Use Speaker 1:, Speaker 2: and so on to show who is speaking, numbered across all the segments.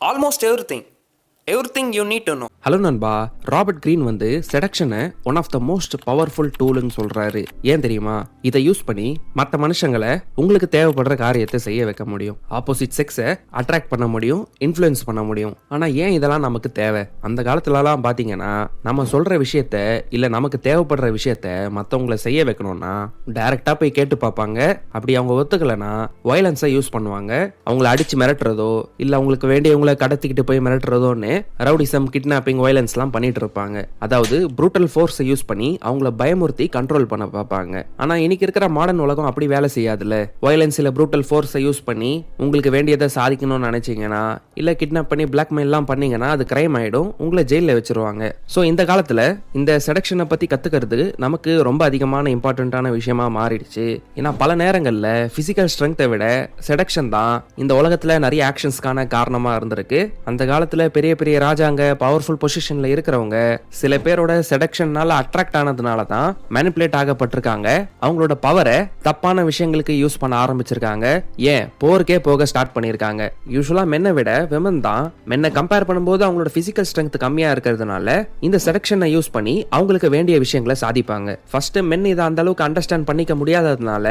Speaker 1: almost everything you need to know.
Speaker 2: Hello நண்பா, Robert Greene வந்து செடக்ஷனை one of the most powerful டூல்னு சொல்றாரு. ஏன் தெரியுமா? இதை யூஸ் பண்ணி மற்ற மனுஷங்களை உங்களுக்கு தேவைப்படுற காரியத்தை செய்ய வைக்க முடியும், ஆப்போசிட் செக்ஸை அட்ராக்ட் பண்ண முடியும், இன்ஃப்ளூயன்ஸ் பண்ண முடியும். ஆனா ஏன் இதெல்லாம் நமக்கு தேவை? அந்த காலத்துலலாம் பாத்தீங்கன்னா நம்ம சொல்ற விஷயத்த இல்ல நமக்கு தேவைப்படுற விஷயத்த மற்றவங்களை செய்ய வைக்கணும்னா டைரக்டா போய் கேட்டு பார்ப்பாங்க. அப்படி அவங்க ஒத்துக்கலைன்னா வயலன்ஸை யூஸ் பண்ணுவாங்க. அவங்கள அடிச்சு மிரட்டுறதோ இல்ல அவங்களுக்கு வேண்டியவங்களை கடத்திக்கிட்டு போய் மிரட்டுறதோன்னு ரவுடிசம், கிட்னாப்பிங், வயலன்ஸ்லாம் பண்ணிட்டு இருப்பாங்க. அதாவது ப்ரூட்டல் ஃபோர்ஸை யூஸ் பண்ணி அவங்கள பயமுறுத்தி கண்ட்ரோல் பண்ண பார்ப்பாங்க. ஆனா இன்னைக்கு இருக்கிற மாடர்ன் உலகம் அப்படி வேலை செய்யாதுல்ல. வயலன்ஸ் இல்ல ப்ரூட்டல் ஃபோர்ஸை யூஸ் பண்ணி உங்களுக்கு வேண்டியதை சாதிக்கணும்னு நினைச்சீங்கன்னா இல்ல கிட்னாப் பண்ணி பிளாக்மெயில்லாம் பண்ணீங்கன்னா அது கிரைம் ஆயிடும், உங்களை ஜெயில வச்சிருவாங்க. ஸோ இந்த காலத்துல இந்த செடக்ஷனை பத்தி கத்துக்கிறது நமக்கு ரொம்ப அதிகமான இம்பார்ட்டன்டான விஷயமா மாறிடுச்சு. ஏன்னா பல நேரங்கள்ல பிசிக்கல் ஸ்ட்ரென்த்தை விட செடக்ஷன் தான் இந்த உலகத்துல நிறைய ஆக்ஷன்ஸ்க்கான காரணமா இருந்திருக்கு. அந்த காலத்துல பெரிய பெரிய ராஜாங்க, பவர்ஃபுல் பொசிஷன்ல இருக்கிறவங்க சில பேரோட செடக்ஷன்னால அட்ராக்ட் ஆனதுனால தான் மேனிபுலேட் ஆகப்பட்டிருக்காங்க. அவங்களோட பவரை தப்பான விஷயங்களுக்கு யூஸ் பண்ண ஆரம்பிச்சிருக்காங்க. ஏன் போருக்கே போக ஸ்டார்ட் பண்ணிருக்காங்க. யூசுவலா மென்னை விட விமன் தான் மென்னை கம்பேர் பண்ணும்போது அவங்களோட பிசிக்கல் ஸ்ட்ரென்த் கம்மியா இருக்கிறதுனால இந்த செடக்ஷனை யூஸ் பண்ணி அவங்களுக்கு வேண்டிய விஷயங்களை சாதிப்பாங்க. ஃபர்ஸ்ட் மென் இதை அந்த அளவுக்கு அண்டர்ஸ்டாண்ட் பண்ணிக்க முடியாததுனால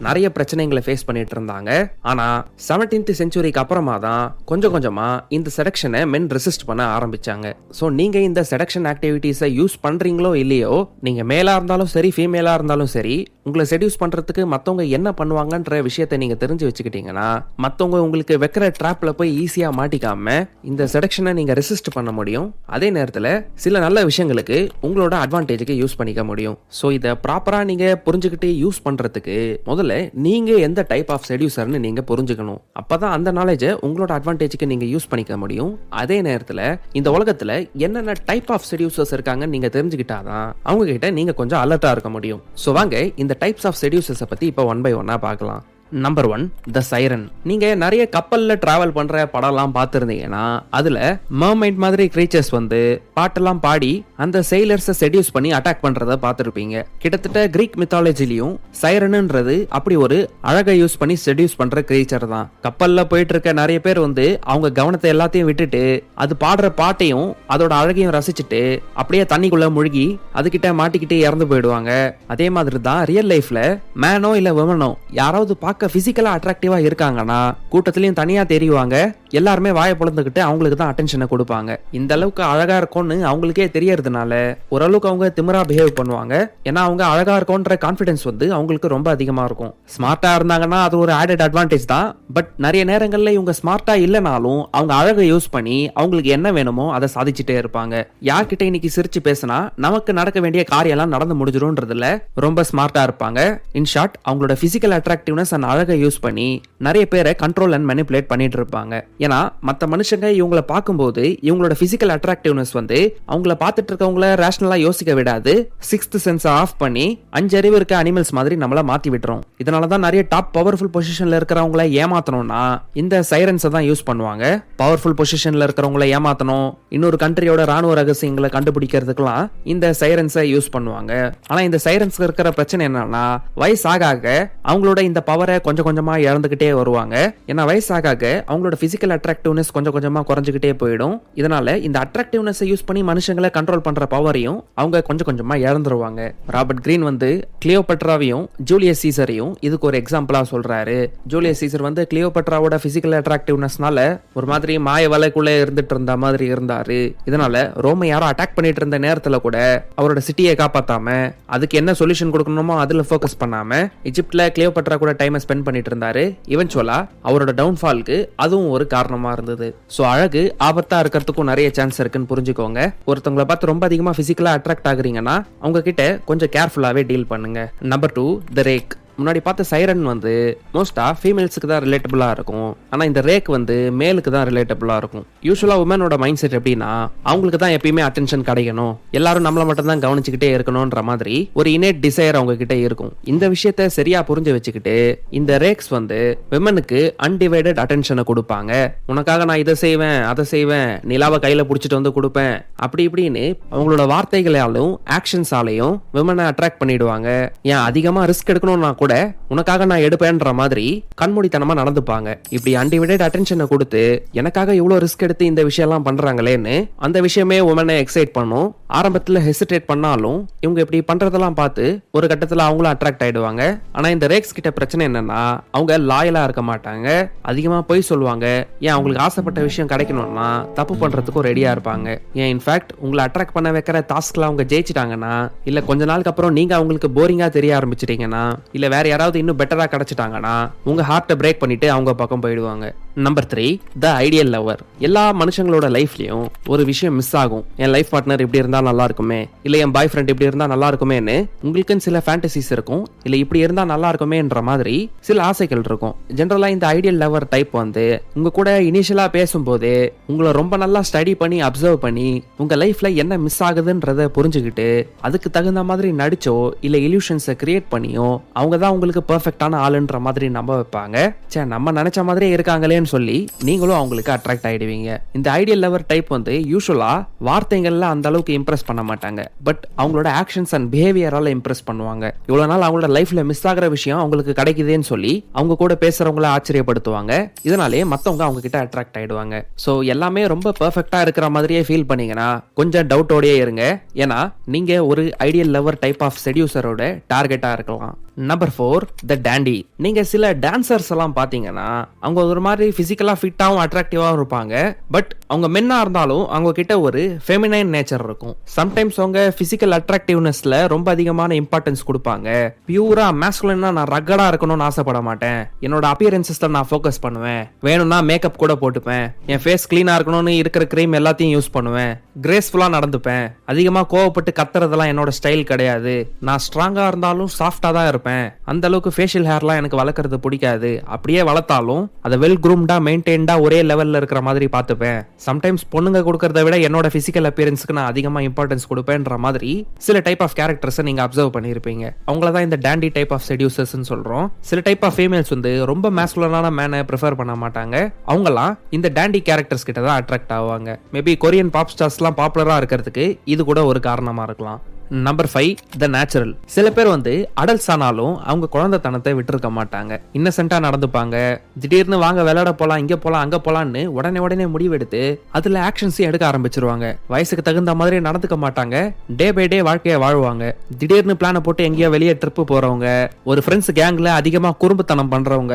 Speaker 2: நிறைய பிரச்சனைகளை ஃபேஸ் பண்ணிட்டு இருந்தாங்க. ஆனா 17th செஞ்சுரிக்கு அப்புறமா தான் கொஞ்சம் கொஞ்சமா இந்த செடக்ஷனை மென் ரெசிஸ்ட் பண்ண ஆரம்பிச்சாங்க. சோ நீங்க இந்த செடக்ஷன் ஆக்டிவிட்டீஸை யூஸ் பண்றீங்களோ இல்லையோ, நீங்க மேலா இருந்தாலும் சரி ஃபீமேலா இருந்தாலும் சரி, உங்களை செடியூஸ் பண்றதுக்கு மத்தவங்க என்ன பண்ணுவாங்கன்ற விஷயத்தை நீங்க தெரிஞ்சு வச்சுக்கிட்டீங்கன்னா மத்தவங்க உங்களுக்கு வைக்கிற ட்ராப்ல போய் ஈஸியா மாட்டிக்காம இந்த செடக்ஷனை நீங்க ரெசிஸ்ட் பண்ண முடியும். அதே நேரத்துல சில நல்ல விஷயங்களுக்கு உங்களோட அட்வான்டேஜுக்கு யூஸ் பண்ணிக்க முடியும். சோ இதை ப்ராப்பரா நீங்க புரிஞ்சுக்கிட்டு யூஸ் பண்றதுக்கு முதல்ல நீங்க எந்த டைப் ஆஃப் செடியூசர்னு நீங்க புரிஞ்சுக்கணும். அப்பதான் அந்த நாலேஜை உங்களோட அட்வான்டேஜுக்கு நீங்க யூஸ் பண்ணிக்க முடியும். அதே நேரத்துல இந்த உலகத்துல என்னென்ன டைப் ஆஃப் செடியூசர்ஸ் இருக்காங்கன்னு நீங்க தெரிஞ்சுக்கிட்டாதான் அவங்க கிட்ட நீங்க கொஞ்சம் அலர்ட்டா இருக்க முடியும். சோ வாங்க இந்த டைப்ஸ் ஆஃப் செடியூசர்ஸ் பத்தி இப்போ ஒன் பை ஒன்னா பார்க்கலாம். நம்பர் 1, த சைரன். நீங்க நிறைய கப்பல்ல டிராவல் பண்ற படம்லாம் பார்த்திருந்தீங்கன்னா அதுல மர்மைட் மாதிரி கிரீச்சர்ஸ் வந்து பாட்டெல்லாம் பாடி அந்த செயிலர்ஸை செடியூஸ் பண்ணி அட்டாக் பண்றத பார்த்திருப்பீங்க. கிட்டத்தட்ட கிரீக் மித்தாலஜிலையும் சைரன்ன்றது அப்படி ஒரு அழகை யூஸ் பண்ணி செடியூஸ் பண்ற கிரீச்சர் தான். கப்பல்ல போயிட்டு இருக்க நிறைய பேர் வந்து அவங்க கவனத்தை எல்லாத்தையும் விட்டுட்டு அது பாடுற பாட்டையும் அதோட அழகையும் ரசிச்சுட்டு அப்படியே தண்ணிக்குள்ள முழுகி அதுகிட்ட மாட்டிக்கிட்டு இறந்து போயிடுவாங்க. அதே மாதிரி தான் ரியல் லைஃப்ல மேனோ இல்ல விமனோ யாராவது பிசிக்கலா அட்ராக்டிவா இருக்காங்கன்னா கூட்டத்திலயும் தனியா தெரியுவாங்க. எல்லாருமே வாயை பொழந்துக்கிட்டு அவங்களுக்கு தான் அட்டென்ஷனை கொடுப்பாங்க. இந்த அளவுக்கு அழகா இருக்கும்னு அவங்களுக்கே தெரியறதுனால ஓரளவுக்கு அவங்க திமிரா பிஹேவ் பண்ணுவாங்க. ஏன்னா அவங்க அழகா இருக்கும்ன்ற கான்பிடன்ஸ் வந்து அவங்களுக்கு ரொம்ப அதிகமா இருக்கும். ஸ்மார்ட்டா இருந்தாங்கன்னா அது ஒரு ஆடட் அட்வான்டேஜ் தான். பட் நிறைய நேரங்கள்ல இவங்க ஸ்மார்ட்டா இல்லைனாலும் அவங்க அழகை யூஸ் பண்ணி அவங்களுக்கு என்ன வேணுமோ அதை சாதிச்சுட்டே இருப்பாங்க. யார்கிட்ட இன்னைக்கு சிரிச்சு பேசினா நமக்கு நடக்க வேண்டிய காரியம் எல்லாம் நடந்து முடிஞ்சிடும்ன்றதுல ரொம்ப ஸ்மார்ட்டா இருப்பாங்க. இன் ஷார்ட், அவங்களோட பிசிக்கல் அட்ராக்டிவ்னஸ் அண்ட் அழகை யூஸ் பண்ணி நிறைய பேரை கண்ட்ரோல் அண்ட் மேனிபுலேட் பண்ணிட்டு இருப்பாங்க. ஏன்னா மற்ற மனுஷங்க இவங்களை பார்க்கும்போது இவங்களோட பிசிக்கல் அட்ராக்டிவ்னஸ் வந்து அவங்கள பார்த்துட்டு இருக்கவங்கள ரேஷனலா யோசிக்க விடாது. 6th சென்ஸ் ஆஃப் பண்ணி 5 அறிவு இருக்க அனிமல்ஸ் மாதிரி நம்மள மாத்தி விட்டுரும். இதனாலதான் நிறைய டாப் பவர்ஃபுல் பொசிஷன்ல இருக்கிறவங்கள ஏமாத்தணும்னா இந்த சைரன்ஸை தான் யூஸ் பண்ணுவாங்க. பவர்ஃபுல் பொசிஷன்ல இருக்கிறவங்கள ஏமாத்தணும், இன்னொரு கண்ட்ரியோட ராணுவ ரகசியங்களை கண்டுபிடிக்கிறதுக்கெல்லாம் இந்த சைரன்ஸை யூஸ் பண்ணுவாங்க. ஆனா இந்த சைரன்ஸ்க்கு இருக்கிற பிரச்சனை என்னன்னா வயசாக அவங்களோட இந்த பவரை கொஞ்சம் கொஞ்சமா இழந்துகிட்டே வருவாங்க. ஏன்னா வயசாக அவங்களோட பிசிக்கல் அட்ராக்டிவ்னஸ் கொஞ்சம் கொஞ்சமா குறைஞ்சுக்கிட்டே போயிடும். இதனால இந்த அட்ராக்டிவ்னஸ் யூஸ் பண்ணி மனுஷங்களை கண்ட்ரோல் பண்ற பவரையும் அவங்க கொஞ்சம் கொஞ்சமா இழந்துருவாங்க. ராபர்ட் கிரீன் வந்து கிளியோபட்ராவையும் ஜூலியஸ் சீசரையும் இதுக்கு ஒரு எக்ஸாம்பிளா சொல்றாரு. ஜூலியஸ் சீசர் வந்து கிளியோபட்ராவோட பிசிக்கல் அட்ராக்டிவ்னஸ்னால ஒரு மாதிரி மாய வலைக்குள்ளே இருந்துட்டு இருந்த மாதிரி இருந்தாரு. இதனால ரோமை யாரும் அட்டாக் பண்ணிட்டு இருந்த நேரத்துல கூட அவரோட சிட்டியை காப்பாத்தாம அதுக்கு என்ன சொல்யூஷன் கொடுக்கணுமோ அதுல ஃபோக்கஸ் பண்ணாம இஜிப்ட்ல கிளியோபட்ரா கூட டைம் ஸ்பெண்ட் பண்ணிட்டு இருந்தாரு. இவென்ச்சுவலா அவரோட டவுன்ஃபால்க்கு அதுவும் ஒரு காரணமா இருந்தது. சோ அழகு ஆபத்தா இருக்கிறதுக்கும் நிறைய சான்ஸ் இருக்குன்னு புரிஞ்சுக்கோங்க. ஒருத்தவங்களை பார்த்து ரொம்ப அதிகமா பிசிக்கலா அட்ராக்ட் ஆகுறீங்கன்னா அவங்க கிட்ட கொஞ்சம் கேர்ஃபுல்லாவே டீல் பண்ணுங்க. நம்பர் 2, த ரேக். முன்னாடி பார்த்த சைரன் வந்து மோஸ்டா ஃபீமேல்ஸுக்கு தான் ரிலேட்டபிளா இருக்கும். ஆனா இந்த ரேக் வந்து மேலுக்கு தான் ரிலேட்டபிளா இருக்கும். யூஸ்வலா உமனோட மைண்ட் செட் எப்படின்னா அவங்களுக்கு தான் எப்பயுமே அட்டென்ஷன் கிடைக்கணும், எல்லாரும் நம்மள மட்டும் தான் கவனிச்சுக்கிட்டே இருக்கணும்ன்ற மாதிரி ஒரு இன்னேட் டிசைர் அவங்க கிட்ட இருக்கும். இந்த விஷயத்த சரியா புரிஞ்சு வச்சுக்கிட்டு இந்த ரேக்ஸ் வந்து விமனுக்கு அன்டிவைடட் அட்டென்ஷனை கொடுப்பாங்க. உனக்காக நான் இதை செய்வேன் அதை செய்வேன், நிலாவை கையில புடிச்சிட்டு வந்து கொடுப்பேன், அப்படி இப்படின்னு அவங்களோட வார்த்தைகளாலும் ஆக்ஷன்ஸாலையும் விமனை அட்ராக்ட் பண்ணிடுவாங்க. ஏன் அதிகமா ரிஸ்க் எடுக்கணும்னா கூட கூட உனக்காக நான் எடுப்பேன்ற மாதிரி கண்மூடித்தனமா நடந்துப்பாங்க. இப்படி அன்டிவைடட் அட்டென்ஷனை கொடுத்து எனக்காக இவ்வளவு ரிஸ்க் எடுத்து இந்த விஷயம் எல்லாம் பண்றாங்களேன்னு அந்த விஷயமே உமனை எக்ஸைட் பண்ணும். ஆரம்பத்துல ஹெசிடேட் பண்ணாலும் இவங்க இப்படி பண்றதெல்லாம் பார்த்து ஒரு கட்டத்துல அவங்களும் அட்ராக்ட் ஆயிடுவாங்க. ஆனா இந்த ரேக்ஸ் கிட்ட பிரச்சனை என்னன்னா அவங்க லாயலா இருக்க மாட்டாங்க, அதிகமா பொய் சொல்லுவாங்க. ஏன் அவங்களுக்கு ஆசைப்பட்ட விஷயம் கிடைக்கணும்னா தப்பு பண்றதுக்கும் ரெடியா இருப்பாங்க. ஏன் இன்ஃபேக்ட் உங்களை அட்ராக்ட் பண்ண வைக்கிற டாஸ்க்ல அவங்க ஜெயிச்சிட்டாங்கன்னா, இல்ல கொஞ்ச நாளுக்கு அப்புறம் நீங்க அவங்களுக்கு போரிங்கா தெரிய ஆரம்பிச்சிட்டீங்கன்னா, இல்ல வேற யாராவது இன்னும் பெட்டரா கிடைச்சிட்டாங்கன்னா உங்க ஹார்ட்டை பிரேக் பண்ணிட்டு அவங்க பக்கம் போயிடுவாங்க. Number 3, the ideal lover. எல்லா மனுஷங்களோட லைஃப்லயும் ஒரு விஷயம் மிஸ் ஆகும். என் லைஃப் பார்ட்னர் இப்படி இருந்தா நல்லா இருக்குமே, இல்ல என் பாய் ஃப்ரெண்ட் இப்படி இருந்தா நல்லா இருக்குமேன்னு உங்களுக்குன்னு சில ஃபேண்டசிஸ் இருக்கும். இல்ல இப்படி இருந்தா நல்லா இருக்குமேன்ற மாதிரி சில ஆசைகள் இருக்கும். ஜெனரலா இந்த ஐடியல் லவர் டைப் வந்து உங்க கூட இனிஷியலா பேசும்போது உங்களை ரொம்ப நல்லா ஸ்டடி பண்ணி அப்சர்வ் பண்ணி உங்க லைஃப்ல என்ன மிஸ் ஆகுதுன்றத புரிஞ்சுக்கிட்டு அதுக்கு தகுந்த மாதிரி நடிச்சோ இல்ல இல்யூஷன்ஸை கிரியேட் பண்ணியோ அவங்க தான் உங்களுக்கு பெர்ஃபெக்டான ஆளுன்ற மாதிரி நம்ப வைப்பாங்க. சே, நம்ம நினைச்ச மாதிரியே இருக்காங்களேன்னு சொல்லி நீங்களும் அவங்களுக்கு அட்ராக்ட் ஆயிடுவீங்க. இந்த ஐடியல் லவர் டைப் வந்து யூசுவலா வார்த்தைகள்ல அந்த அளவுக்கு இம்ப்ரெஸ் பண்ண மாட்டாங்க, பட் அவங்களோட ஆக்ஷன்ஸ் அண்ட் பிஹேவியரால இம்ப்ரெஸ் பண்ணுவாங்க. இவ்வளவு நாள் அவங்களோட லைஃப்ல மிஸ் ஆகிற விஷயம் அவங்களுக்கு கிடைக்குதுன்னு சொல்லி அவங்க கூட பேசுறவங்கள ஆச்சரியப்படுத்துவாங்க. இதனாலே மத்தவங்க அவங்க கிட்ட அட்ராக்ட் ஆயிடுவாங்க. சோ எல்லாமே ரொம்ப பெர்ஃபெக்ட்டா இருக்கிற மாதிரியே ஃபீல் பண்ணீங்கன்னா கொஞ்சம் டவுட்டோடயே இருங்க. ஏன்னா நீங்க ஒரு ஐடியல் லவர் டைப் ஆஃப் செடியூசரோட டார்கெட்டா இருக்கலாம். நம்பர் 4, த டாண்டி. நீங்க சில டான்சர்ஸ் எல்லாம் பாத்தீங்கன்னா அவங்க ஒரு மாதிரி பிசிக்கலா ஃபிட்டாவும் அட்ராக்டிவாவும் இருப்பாங்க. பட் அவங்க மென்னா இருந்தாலும் அவங்க கிட்ட ஒரு ஃபெமினைன் நேச்சர் இருக்கும். சம்டைம்ஸ் அவங்க பிசிக்கல் அட்ராக்டிவ்னஸ்ல ரொம்ப அதிகமான இம்பார்ட்டன்ஸ் கொடுப்பாங்க. பியூரா மேஸ்குலினா நான் ரக்கடா இருக்கணும்னு ஆசைப்பட மாட்டேன், என்னோட அப்பியரன்சஸ்ல நான் ஃபோக்கஸ் பண்ணுவேன், வேணும்னா மேக்கப் கூட போட்டுப்பேன், என் ஃபேஸ் கிளீனா இருக்கணும்னு இருக்கிற கிரீம் எல்லாத்தையும் யூஸ் பண்ணுவேன், கிரேஸ்ஃபுல்லா நடந்துப்பேன், அதிகமா கோவப்பட்டு கத்துறதெல்லாம் என்னோட ஸ்டைல் கிடையாது, நான் ஸ்ட்ராங்கா இருந்தாலும் சாஃப்டா தான் இருப்பேன், அந்த அளவுக்கு ஃபேஷியல் ஹேர்லாம் எனக்கு வளர்க்கறது பிடிக்காது, அப்படியே வளர்த்தாலும் அதை வெல் குரூம்டா மெயின்டைன்டா ஒரே லெவல்ல இருக்கிற மாதிரி பார்த்துப்பேன், சம்டைம்ஸ் பொண்ணுங்க கொடுக்கறத விட என்னோட பிசிக்கல் அப்பியரன்ஸ்க்கு நான் அதிகமா இம்பார்ட்டன்ஸ் கொடுப்பேன்ற மாதிரி சில டைப் ஆஃப் கேரக்டர்ஸை நீங்க அப்சர்வ் பண்ணியிருப்பீங்க. அவங்கள தான் இந்த டாண்டி டைப் ஆஃப் செடியூசர்ஸ் சொல்றோம். சில டைப் ஆஃப் ஃபீமேல்ஸ் வந்து ரொம்ப மேஸ்குலரான மேனை ப்ரிஃபர் பண்ண மாட்டாங்க. அவங்கலாம் இந்த டாண்டி கேரக்டர்ஸ் கிட்ட தான் அட்ராக்ட் ஆவாங்க. மேபி கொரியன் பாப் ஸ்டார்ஸ்லாம் பாப்புலரா இருக்கிறதுக்கு இது கூட ஒரு காரணமா இருக்கலாம். Number 5, the natural. சில பேர் வந்து அடல்ட்ஸ் ஆனாலும் அவங்க குழந்தைத்தனத்தை விட்டுருக்க மாட்டாங்க. இன்னசென்ட்டா நடந்துப்பாங்க. திடீர்னு வாங்க விளையாட போலாம், இங்க போலாம், அங்க போலான்னு உடனே முடிவெடுத்து அதுல ஆக்ஷன்ஸையும் எடுக்க ஆரம்பிச்சிருவாங்க. வயசுக்கு தகுந்த மாதிரி நடந்துக்க மாட்டாங்க. டே பை டே வாழ்க்கையை வாழ்வாங்க. திடீர்னு பிளானை போட்டு எங்கேயோ வெளியே ட்ரிப்பு போறவங்க, ஒரு ஃப்ரெண்ட்ஸ் கேங்ல அதிகமா குறும்புத்தனம் பண்றவங்க,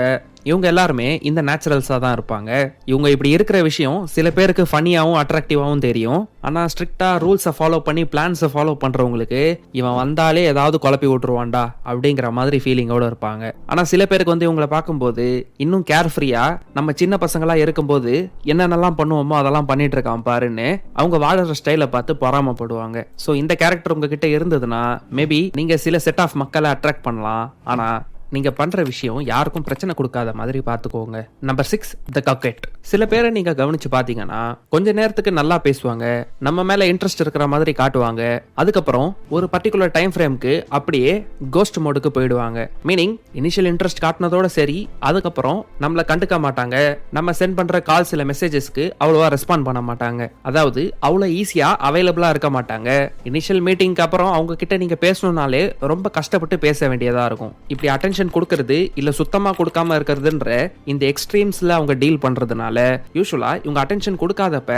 Speaker 2: இவங்க எல்லாருமே இந்த நேச்சுரல்ஸா தான் இருப்பாங்க. இவங்க இப்படி இருக்கிற விஷயம் சில பேருக்கு ஃபன்னியாவும் அட்ராக்டிவாவும் தெரியும். ஆனா ஸ்ட்ரிக்டா ரூல்ஸை ஃபாலோ பண்ணி பிளான்ஸை ஃபாலோ பண்றவங்களுக்கு இவன் வந்தாலே ஏதாவது குழப்பி விட்டுருவான்டா அப்படிங்கிற மாதிரி ஃபீலிங்கோட இருப்பாங்க. ஆனா சில பேருக்கு வந்து இவங்களை பார்க்கும்போது இன்னும் கேர் ஃப்ரீயா நம்ம சின்ன பசங்களா இருக்கும்போது என்னென்னலாம் பண்ணுவோமோ அதெல்லாம் பண்ணிட்டு இருக்கான் பாருன்னு அவங்க வாழற ஸ்டைலை பார்த்து பொறாமப்படுவாங்க. ஸோ இந்த கேரக்டர் உங்ககிட்ட இருந்ததுன்னா மேபி நீங்க சில செட் ஆஃப் மக்களை அட்ராக்ட் பண்ணலாம். ஆனா நீங்க பண்ற விஷயம் யாருக்கும் பிரச்சனை கொடுக்காத மாதிரி பாத்துக்கோங்க. நம்பர் 6, த கக்கெட். சில பேரை நீங்க கவனிச்சு பாத்தீங்கன்னா கொஞ்ச நேரத்துக்கு நல்லா பேசுவாங்க, நம்ம மேல இன்ட்ரெஸ்ட் இருக்கிற மாதிரி காட்டுவாங்க, அதுக்கப்புறம் ஒரு பர்டிகுலர் டைம் ஃப்ரேம்க்கு அப்படியே கோஸ்ட் மோடுக்கு போயிடுவாங்க. மீனிங் இனிஷியல் இன்ட்ரெஸ்ட் காட்டினதோட சரி, அதுக்கப்புறம் நம்மள கண்டுக்க மாட்டாங்க, நம்ம சென்ட் பண்ற கால்ஸ் இல்ல மெசேஜஸ்க்கு அவ்வளவா ரெஸ்பாண்ட் பண்ண மாட்டாங்க. அதாவது அவ்வளவு ஈஸியா அவைலபிளா இருக்க மாட்டாங்க. இனிஷியல் மீட்டிங்க்கு அப்புறம் அவங்க கிட்ட நீங்க பேசணும்னாலே ரொம்ப கஷ்டப்பட்டு பேச வேண்டியதா இருக்கும். இப்படி அட்டென்ஷன் கொடுக்கிறது இல்ல சுத்தமா கொடுக்காம இருக்கிறதுன்ற இந்த எக்ஸ்ட்ரீம்ஸ்ல அவங்க டீல் பண்றதுனால யூசுவலா இவங்க அட்டென்ஷன் கொடுக்காதப்ப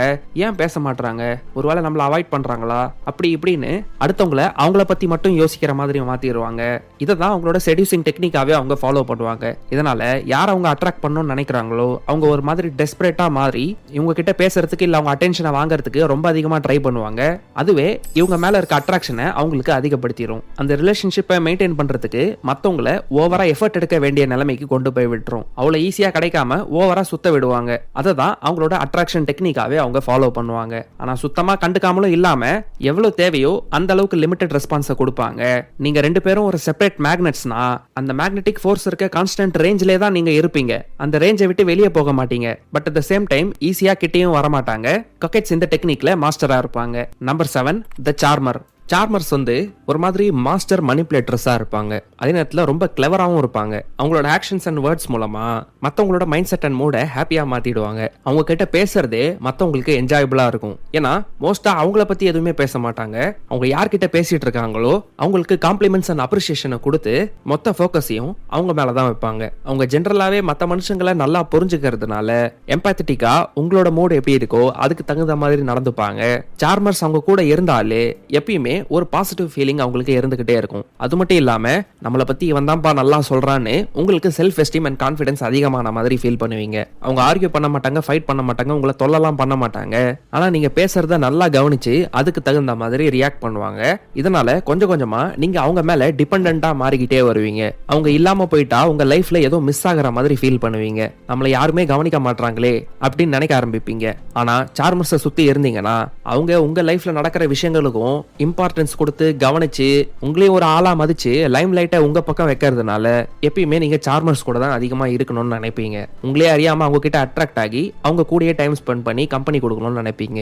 Speaker 2: ஏன் பேச மாட்டாங்க, ஒருவேளை நம்மள அவாய்ட் பண்றாங்களா அப்படி இப்படின்னு அடுத்தவங்கள அவங்கள பத்தி மட்டும் யோசிக்கிற மாதிரி மாத்திடுவாங்க. இதை தான் அவங்களோட செடியூசிங் டெக்னிக்காவே அவங்க ஃபாலோ பண்ணுவாங்க. இதனால யார் அவங்க அட்ராக்ட் பண்ணணும்னு நினைக்கிறாங்களோ அவங்க ஒரு மாதிரி டெஸ்பரேட்டா மாறி இவங்க கிட்ட பேசுறதுக்கு இல்ல அவங்க அட்டென்ஷனை வாங்குறதுக்கு ரொம்ப அதிகமா ட்ரை பண்ணுவாங்க. அதுவே இவங்க மேல இருக்க அட்ராக்ஷனை அவங்களுக்கு அதிகப்படுத்திடும். அந்த ரிலேஷன்ஷிப்பை மெயின்டைன் பண்றதுக்கு மத்தவங்கள ஓவரா எஃபர்ட் எடுக்க வேண்டிய நிலைமைக்கு கொண்டு போய் விட்டுரும். அவ்வளவு ஈஸியா கிடைக்காம ஓவரா சுத்த விடுவாங்க. அதை தான் அவங்களோட அட்ராக்ஷன் டெக்னிக்காவே அவங்க ஃபாலோ பண்ணுவாங்க. ஆனா சுத்தமா கண்டுக்காமலும் இல்லாம எவ்வளவு தேவையோ அந்த அளவுக்கு லிமிடெட் ரெஸ்பான்ஸை கொடுப்பாங்க. நீங்க ரெண்டு பேரும் ஒரு செப்பரேட் மேக்னெட்ஸ்னா அந்த மேக்னெட்டிக் ஃபோர்ஸ் இருக்க கான்ஸ்டன்ட் ரேஞ்சிலே தான் நீங்க இருப்பீங்க. அந்த ரேஞ்சை விட்டு வெளியே போக மாட்டீங்க. But at the same time ஈஸியா கிட்டேயும் வரமாட்டாங்க. கக்கெட்ஸ் இந்த டெக்னிக்ல மாஸ்டரா இருப்பாங்க. நம்பர் 7, த சார்மர். சார்மர்ஸ் வந்து ஒரு மாதிரி மாஸ்டர் மனிப்புலேட்டர்ஸா இருப்பாங்க. அதே நேரத்துல ரொம்ப கிளவராகவும் இருப்பாங்க. அவங்களோட ஆக்ஷன்ஸ் அண்ட் வேர்ட்ஸ் மூலமா மத்தவங்களோட மைண்ட் செட் அண்ட் மூட ஹாப்பியா மாத்திடுவாங்க. அவங்க கிட்ட பேசுறதே மத்தவங்களுக்கு என்ஜாயபிளா இருக்கும். ஏன்னா மோஸ்டா அவங்கள பத்தி எதுவுமே பேச மாட்டாங்க. அவங்க யார்கிட்ட பேசிட்டு இருக்காங்களோ அவங்களுக்கு காம்ப்ளிமெண்ட்ஸ் அண்ட் அப்ரிசியேஷனை கொடுத்து மொத்த ஃபோக்கஸையும் அவங்க மேலதான் வைப்பாங்க. அவங்க ஜென்ரலாவே மத்த மனுஷங்களை நல்லா புரிஞ்சுக்கிறதுனால எம்பாத்தட்டிக்கா உங்களோட மூடு எப்படி இருக்கோ அதுக்கு தகுந்த மாதிரி நடந்துப்பாங்க. சார்மர்ஸ் அவங்க கூட இருந்தாலே எப்பயுமே ஒரு பாசிட்டிவ் ஃபீலிங் அவங்களுக்கு இருந்துகிட்டே இருக்கும். அது மட்டும் இல்லாம நம்மளை பத்தி இவன் தான்ப்பா நல்லா சொல்றான்னு உங்களுக்கு செல்ஃப் எஸ்டீம் அண்ட் கான்ஃபிடன்ஸ் அதிகமான மாதிரி ஃபீல் பண்ணுவீங்க. அவங்க ஆர்கியூ பண்ண மாட்டாங்க, ஃபைட் பண்ண மாட்டாங்க, உங்களை தொல்லலாம் பண்ண மாட்டாங்க. ஆனா நீங்க பேசுறத நல்லா கவனிச்சு அதுக்கு தகுந்த மாதிரி ரியாக்ட் பண்ணுவாங்க. இதனால கொஞ்சம் கொஞ்சமா நீங்க அவங்க மேல டிபெண்டா மாறிக்கிட்டே வருவீங்க. அவங்க இல்லாம போயிட்டா உங்க லைஃப்ல ஏதோ மிஸ் ஆகிற மாதிரி ஃபீல் பண்ணுவீங்க. நம்மளை யாருமே கவனிக்க மாட்டாங்களே அப்படின்னு நினைக்க ஆரம்பிப்பீங்க. ஆனா சார்மர்ஸை சுத்தி இருந்தீங்கன்னா அவங்க உங்க லைஃப்ல நடக்கிற விஷயங்களுக்கும் இம்பார்ட்டன்ஸ் கொடுத்து கவனிச்சு உங்களையும் ஒரு ஆளா மதிச்சு லைம் லைட்டை உங்க பக்கம் வைக்கிறதுனால எப்பயுமே நீங்க சார்மர்ஸ் கூட தான் அதிகமா இருக்கணும்னு நினைப்பீங்க. உங்களே அறியாம அவங்க கிட்ட அட்ராக்ட் ஆகி அவங்க கூடயே டைம் ஸ்பெண்ட் பண்ணி கம்பெனி கொடுக்கணும்னு நினைப்பீங்க.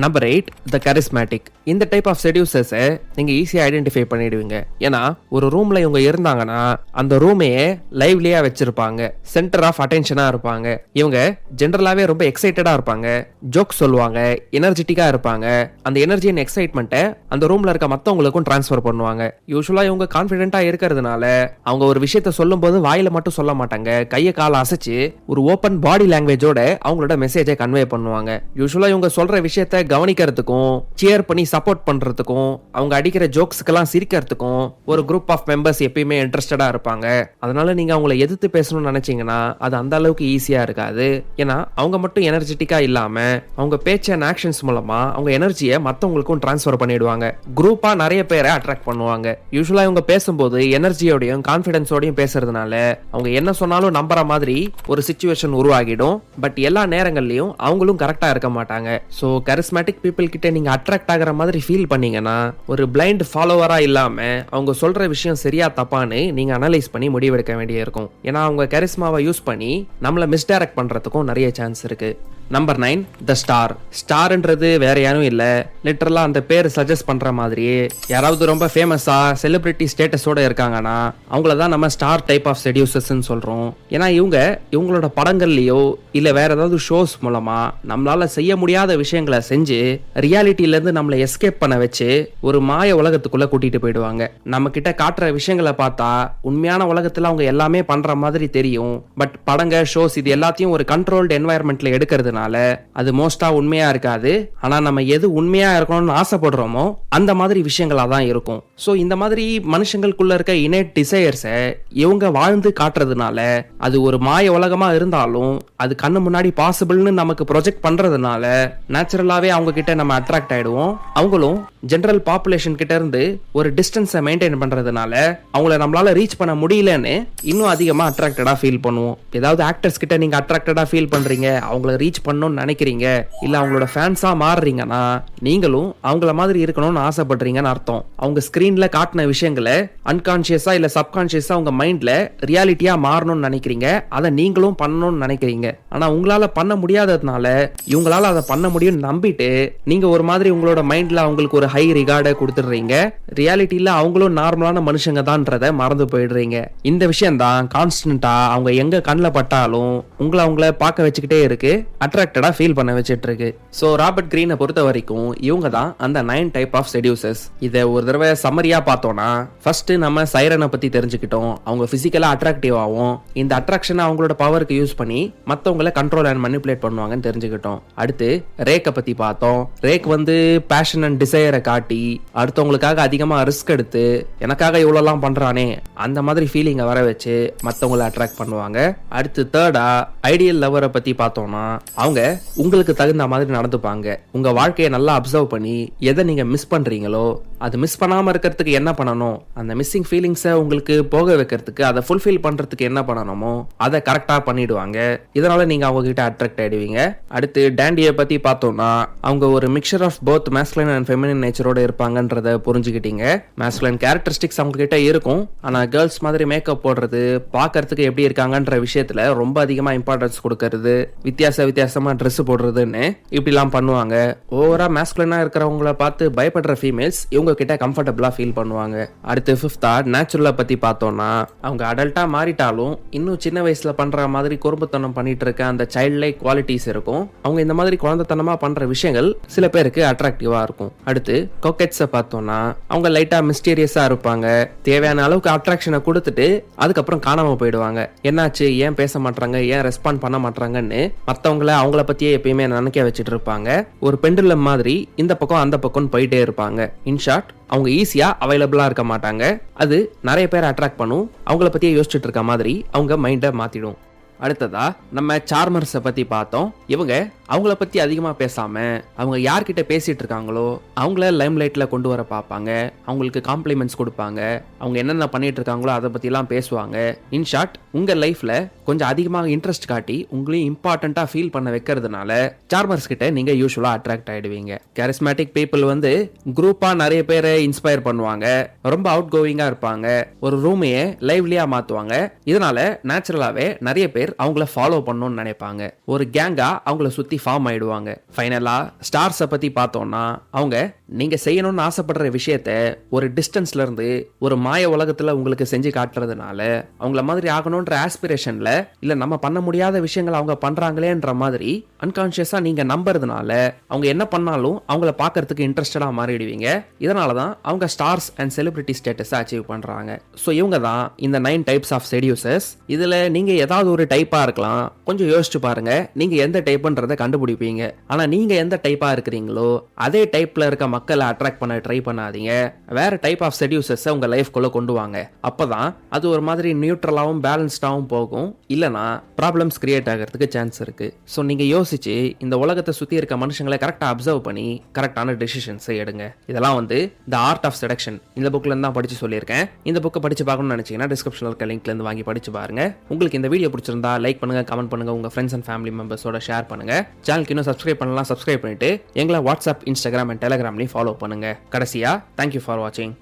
Speaker 2: நம்பர் 8, த கரிஸ்மேட்டிக். இந்த டைப் ஆஃப் செடியூசர்ஸை நீங்க ஈஸியா ஐடென்டிஃபை பண்ணிடுவீங்க. ஏன்னா ஒரு ரூம்ல இவங்க இருந்தாங்கன்னா அந்த ரூமையே லைவ்லியா வச்சிருப்பாங்க, சென்டர் ஆஃப் அட்டென்ஷனா இருப்பாங்க. இவங்க ஜென்ரலாவே ரொம்ப எக்ஸைட்டடா இருப்பாங்க, ஜோக் சொல்லுவாங்க, எனர்ஜெட்டிக்கா இருப்பாங்க. அந்த எனர்ஜி அண்ட் எக்ஸைட்மெண்ட்டை அந்த ரூம்ல இருக்க மத்தவங்களுக்கும் டிரான்ஸ்ஃபர் பண்ணுவாங்க. யூஸ்வலா இவங்க கான்ஃபிடென்ட்டா இருக்கிறதுனால அவங்க ஒரு விஷயத்த சொல்லும் போது வாயில மட்டும் சொல்ல மாட்டாங்க, கையை காலை அசைச்சு ஒரு ஓப்பன் பாடி லாங்குவேஜோட அவங்களோட மெசேஜை கன்வே பண்ணுவாங்க. யூஸ்வலா இவங்க சொல்ற விஷயத்த கவனிக்கிறதுக்கும் சியர் பண்ணி சப்போர்ட் பண்றதுக்கும் அவங்க அடிக்கிற ஜோக்ஸ்க்கெல்லாம் சிரிக்கிறதுக்கும் ஒரு குரூப் ஆஃப் மெம்பர்ஸ் எப்பயுமே இன்ட்ரெஸ்டடா இருப்பாங்க. அதனால நீங்க அவங்கள எதிர்த்து பேசணும்னு நினைச்சீங்கன்னா அது அந்த அளவுக்கு ஈஸியா இருக்காது. ஏன்னா அவங்க மட்டும் எனர்ஜெட்டிக்கா இல்லாம அவங்க பேச்சு அண்ட் ஆக்ஷன்ஸ் மூலமா அவங்க எனர்ஜியை மத்தவங்களுக்கும் டிரான்ஸ்ஃபர் பண்ணிடுவாங்க. குரூப்பா நிறைய பேரை அட்ராக்ட் பண்ணுவாங்க. யூஸ்வலா இவங்க பேசும்போது எனர்ஜியோடையும் கான்பிடன்ஸோடையும் பேசுறதுனால அவங்க என்ன சொன்னாலும் நம்புற மாதிரி ஒரு சிச்சுவேஷன் உருவாகிடும். பட் எல்லா நேரங்கள்லயும் அவங்களும் கரெக்டா இருக்க மாட்டாங்க. சோ கரிஸ்மேட்டிக் பீப்புள் கிட்ட நீங்க அட்ராக்ட் ஆகிற மாதிரி ஃபீல் பண்ணீங்கன்னா ஒரு பிளைண்ட் ஃபாலோவரா இல்லாம அவங்க சொல்ற விஷயம் சரியா தப்பான்னு நீங்க அனலைஸ் பண்ணி முடிவெடுக்க வேண்டிய இருக்கும். ஏன்னா அவங்க கரிஸ்மாவை யூஸ் பண்ணி நம்மள மிஸ்டைரக்ட் பண்றதுக்கும் நிறைய சான்ஸ் இருக்கு. நம்பர் 9, த ஸ்டார். ஸ்டார்ன்றது வேற யாரும் இல்ல, லிட்டரலா அந்த பேர் சஜஸ்ட் பண்ற மாதிரியே யாராவது ரொம்ப ஃபேமஸா செலிபிரிட்டி ஸ்டேட்டஸோட இருக்காங்கன்னா அவங்கள தான் நம்ம ஸ்டார் டைப் ஆஃப் செடியூசர்ஸ்னு சொல்றோம். ஏன்னா இவங்களோட படங்கள்லயோ இல்ல வேற ஏதாவது ஷோஸ் மூலமா நம்மளால செய்ய முடியாத விஷயங்களை செஞ்சு ரியாலிட்டில இருந்து நம்மளை எஸ்கேப் பண்ண வச்சு ஒரு மாய உலகத்துக்குள்ள கூட்டிட்டு போயிடுவாங்க. நம்ம கிட்ட காட்டுற விஷயங்களை பார்த்தா உண்மையான உலகத்துல அவங்க எல்லாமே பண்ற மாதிரி தெரியும். பட் படங்க ஷோஸ் இது எல்லாத்தையும் ஒரு கண்ட்ரோல்டு என்வாயர்மெண்ட்ல எடுக்கிறது அது மோஸ்டா உண்மையா இருக்காது. ஆனா நம்ம எது உண்மையா இருக்கணும்னு ஆசைப்படுறோமோ அந்த மாதிரி விஷயங்களா தான் இருக்கும். சோ இந்த மாதிரி மனுஷங்களுக்குள்ள இருக்க இன்னேட் டிசையர்ஸை இவங்க வாழ்ந்து காட்டுறதுனால அது ஒரு மாய உலகமா இருந்தாலும் அது கண்ணு முன்னாடி பாசிபிள்னு நமக்கு ப்ரொஜெக்ட் பண்றதுனால நேச்சுரலாவே அவங்க கிட்ட நம்ம அட்ராக்ட் ஆயிடுவோம். அவங்களும் ஜெனரல் பாப்புலேஷன் கிட்ட இருந்து ஒரு டிஸ்டன்ஸை மெயின்டைன் பண்றதுனால அவங்கள நம்மளால ரீச் பண்ண முடியலன்னு இன்னும் அதிகமா அட்ராக்டடா ஃபீல் பண்ணுவோம். ஏதாவது ஆக்டர்ஸ் கிட்ட நீங்க அட்ராக்டடா ஃபீல் பண்றீங்க, அவங்கள ரீச் பண்ணணும்னு நினைக்கிறீங்க, இல்ல அவங்களோட ஃபேன்ஸா மாறுறீங்கன்னா நீங்களும் அவங்கள மாதிரி இருக்கணும்னு ஆசைப்படுறீங்கன்னு அர்த்தம். அவங்க ஸ்கிரீன்ல காட்டின விஷயங்களை அன்கான்சியஸா இல்ல சப்கான்சியஸா உங்க மைண்ட்ல ரியாலிட்டியா மாறணும்னு நினைக்கிறீங்க, அதை நீங்களும் பண்ணணும்னு நினைக்கிறீங்க. ஆனா உங்களால பண்ண முடியாததுனால இவங்களால அதை பண்ண முடியும்னு நம்பிட்டு நீங்க ஒரு மாதிரி உங்களோட மைண்ட்ல அவங்களுக்கு ஒரு ஹை ரிகார்டை கொடுத்துடுறீங்க. ரியாலிட்டியில அவங்களும் நார்மலான மனுஷங்க தான்றத மறந்து போயிடுறீங்க. இந்த விஷயம் தான் கான்ஸ்டன்டா அவங்க எங்க கண்ணில் பட்டாலும் அவங்கள பார்க்க வச்சுக்கிட்டே இருக்கு, அட்ராக்டடா ஃபீல் பண்ண வச்சிட்டு இருக்கு. சோ ராபர்ட் கிரீனை பொறுத்த வரைக்கும் இவங்க தான் அந்த 9 டைப் ஆஃப் செடியூசர்ஸ். இதை ஒரு தடவை சம்மரியா பார்த்தோம்னா ஃபர்ஸ்ட் நம்ம சைரனை பத்தி தெரிஞ்சுக்கிட்டோம். அவங்க பிசிக்கலா அட்ராக்டிவ் ஆகும். இந்த அட்ராக்ஷனை அவங்களோட பவருக்கு யூஸ் பண்ணி மத்தவங்களை கண்ட்ரோல் அண்ட் மனிபுலேட் பண்ணுவாங்கன்னு தெரிஞ்சுக்கிட்டோம். அடுத்து ரேக்கை பத்தி பார்த்தோம். ரேக் வந்து பேஷன் அண்ட் டிசைரை காட்டி அடுத்தவங்களுக்காக அதிகமா ரிஸ்க் எடுத்து எனக்காக இவ்வளவுலாம் பண்றானே அந்த மாதிரி ஃபீலிங்கை வர வச்சு மத்தவங்களை அட்ராக்ட் பண்ணுவாங்க. அடுத்து தேர்டா ஐடியல் லவரை பத்தி பார்த்தோம்னா அவங்க உங்களுக்கு தகுந்த மாதிரி நடந்துப்பாங்க. உங்க வாழ்க்கையை நல்லா அப்சர்வ் பண்ணி எதை நீங்க மிஸ் பண்றீங்களோ அது மிஸ் பண்ணாம இருக்கிறதுக்கு என்ன பண்ணணும், அந்த மிஸ்ஸிங் ஃபீலிங்ஸை உங்களுக்கு போக வைக்கிறதுக்கு அதை ஃபுல்ஃபில் பண்றதுக்கு என்ன பண்ணணுமோ அதை கரெக்டா பண்ணிடுவாங்க. இதனால நீங்க அவங்க கிட்ட அட்ராக்ட் ஆயிடுவீங்க. அடுத்து டாண்டியை பத்தி பார்த்தோம்னா அவங்க ஒரு mixture of both masculine and feminine நேச்சரோட இருப்பாங்கன்றத புரிஞ்சுக்கிட்டீங்க. மேஸ்குலைன் கேரக்டரிஸ்டிக்ஸ் அவங்க கிட்ட இருக்கும். ஆனா கேர்ள்ஸ் மாதிரி மேக்கப் போடுறது, பார்க்கறதுக்கு எப்படி இருக்காங்கன்ற விஷயத்துல ரொம்ப அதிகமா இம்பார்ட்டன்ஸ் கொடுக்கறது, வித்தியாசமா ட்ரெஸ் போடுறதுன்னு இப்படிலாம் பண்ணுவாங்க. ஓவரா மேஸ்குலைனா இருக்கிறவங்கள பார்த்து பயப்படுற ஃபீமேல்ஸ் இவங்க கிட்ட கம்ஃபர்டபுளா ஃபீல் பண்ணுவாங்க. அடுத்து 5th நேச்சுரலை பத்தி பார்த்தோம்னா, அவங்க அடல்ட்டா மாறிட்டாலும் இன்னும் சின்ன வயசுல பண்ற மாதிரி குறும்புத்தனம் பண்ணிட்டு இருக்க அந்த சைல்ட் லைக் குவாலிட்டிஸ் இருக்கும். அவங்க இந்த மாதிரி குழந்தைத்தனமா பண்ற விஷயங்கள் சில பேருக்கு அட்ராக்டிவா இருக்கும். அடுத்து கொக்கெட்ஸை பார்த்தோம்னா, அவங்க லைட்டா மிஸ்டீரியஸா இருப்பாங்க. தேவையான அளவுக்கு அட்ராக்ஷனை கொடுத்துட்டு அதுக்கப்புறம் காணாம போயிடுவாங்க. என்னாச்சு, ஏன் பேச மாட்டாங்க, ஏன் ரெஸ்பாண்ட் பண்ண மாட்டாங்கன்னு மற்றவங்கள அவங்கள பத்தியே எப்பயுமே நினைக்க வச்சுட்டு இருப்பாங்க. ஒரு பெண்டுலம் மாதிரி இந்த பக்கம் அந்த பக்கம் போயிட்டே இருப்பாங்க. இன் ஷார்ட், அவங்க ஈஸியா அவைலபிளா இருக்க மாட்டாங்க. அது நிறைய பேர் அட்ராக்ட் பண்ணும். அவங்கள பத்தியே யோசிச்சுட்டு இருக்க மாதிரி அவங்க மைண்டை மாத்திடும். அடுத்ததா நம்ம சார்மர்ஸை பத்தி பார்த்தோம். இவங்க அவங்கள பத்தி அதிகமா பேசாம அவங்க யார்கிட்ட பேசிட்டு இருக்காங்களோ அவங்கள லைம் லைட்ல கொண்டு வர பார்ப்பாங்க. அவங்களுக்கு காம்ப்ளிமெண்ட்ஸ் கொடுப்பாங்க. அவங்க என்னென்ன பண்ணிட்டு இருக்காங்களோ அதை பத்தி எல்லாம் பேசுவாங்க. இன் ஷார்ட், உங்க லைஃப்ல கொஞ்சம் அதிகமாக இன்ட்ரெஸ்ட் காட்டி உங்களையும் இம்பார்ட்டண்டா ஃபீல் பண்ண வைக்கிறதுனால சார்மர்ஸ் கிட்ட நீங்க யூஸ்வலா அட்ராக்ட் ஆயிடுவீங்க. கேரிஸ்மேட்டிக் பீப்புள் வந்து குரூப்பா நிறைய பேரை இன்ஸ்பயர் பண்ணுவாங்க. ரொம்ப அவுட் கோவிங்கா இருப்பாங்க. ஒரு ரூமையே லைவ்லியா மாத்துவாங்க. இதனால நேச்சுரலாவே நிறைய பேர் அவங்கள ஃபாலோ பண்ணணும்னு நினைப்பாங்க. ஒரு கேங்கா அவங்கள சுத்தி ஃபார்ம் ஆயிடுவாங்க. ஃபைனலா ஸ்டார்ஸை பத்தி பார்த்தோம்னா, அவங்க நீங்க செய்யணும்னு ஆசைப்படுற விஷயத்த ஒரு டிஸ்டன்ஸ்ல இருந்து ஒரு மாய உலகத்துல உங்களுக்கு செஞ்சு காட்டுறதுனால அவங்கள மாதிரி ஆகணும்ன்ற ஆஸ்பிரேஷன்ல இல்ல நம்ம பண்ண முடியாத விஷயங்களை அவங்க பண்றாங்களேன்ற மாதிரி அன்கான்சியஸா நீங்க நம்புறதுனால அவங்க என்ன பண்ணாலும் அவங்கள பார்க்கறதுக்கு இன்ட்ரெஸ்டடா மாறிடுவீங்க. இதனாலதான் அவங்க stars and celebrity status achieve பண்றாங்க. ஸோ இவங்க தான் இந்த 9 டைப்ஸ் ஆஃப் செடியூசர்ஸ். இதுல நீங்க ஏதாவது ஒரு டைப்பா இருக்கலாம். கொஞ்சம் யோசிச்சு பாருங்க, நீங்க எந்த டைப்ன்றதை கண்டுபிடிப்பீங்க. ஆனா நீங்க எந்த டைப்பா இருக்கிறீங்களோ அதே டைப்ல இருக்க மக்களை அட்ராக்ட் பண்ண ட்ரை பண்ணாதீங்க. வேற டைப் ஆஃப் செடியூசர்ஸ் உங்க லைஃப்குள்ள கொண்டு வாங்க. அப்பதான் அது ஒரு மாதிரி நியூட்ரலாவும் பேலன்ஸ்டாவும் போகும். இல்லனா ப்ராப்ளம்ஸ் கிரியேட் ஆகிறதுக்கு சான்ஸ் இருக்கு. ஸோ நீங்க யோசிச்சு இந்த உலகத்தை சுத்தி இருக்க மனுஷங்களை கரெக்டா அப்சர்வ் பண்ணி கரெக்டான டெசிஷன்ஸை எடுங்க. இதெல்லாம் வந்து தி ஆர்ட் ஆஃப் செடக்ஷன் இந்த புக்ல இருந்து தான் படிச்சு சொல்லியிருக்கேன். இந்த புக்கை படிச்சு பார்க்கணும்னு நினைச்சீங்கன்னா டிஸ்கிரிப்ஷன்ல இருக்க லிங்க்ல இருந்து வாங்கி படிச்சு பாருங்க. உங்களுக்கு இந்த வீடியோ பிடிச்சிருந்தா லைக் பண்ணுங்க, கமெண்ட் பண்ணுங்க, உங்க ஃப்ரெண்ட்ஸ் அண்ட் ஃபேமிலி மெம்பர்ஸோட ஷேர் பண்ணுங்க. சேனலுக்கு இன்னும் சப்ஸ்கிரைப் பண்ணலாம், சப்ஸ்கிரைப் பண்ணிட்டு எங்களை வாட்ஸ்அப், இன்ஸ்டாகிராம் அண்ட் டெலிகிராம்லையும் ஃபாலோ பண்ணுங்க. கடைசியா தேங்க்யூ ஃபார் வாட்சிங்.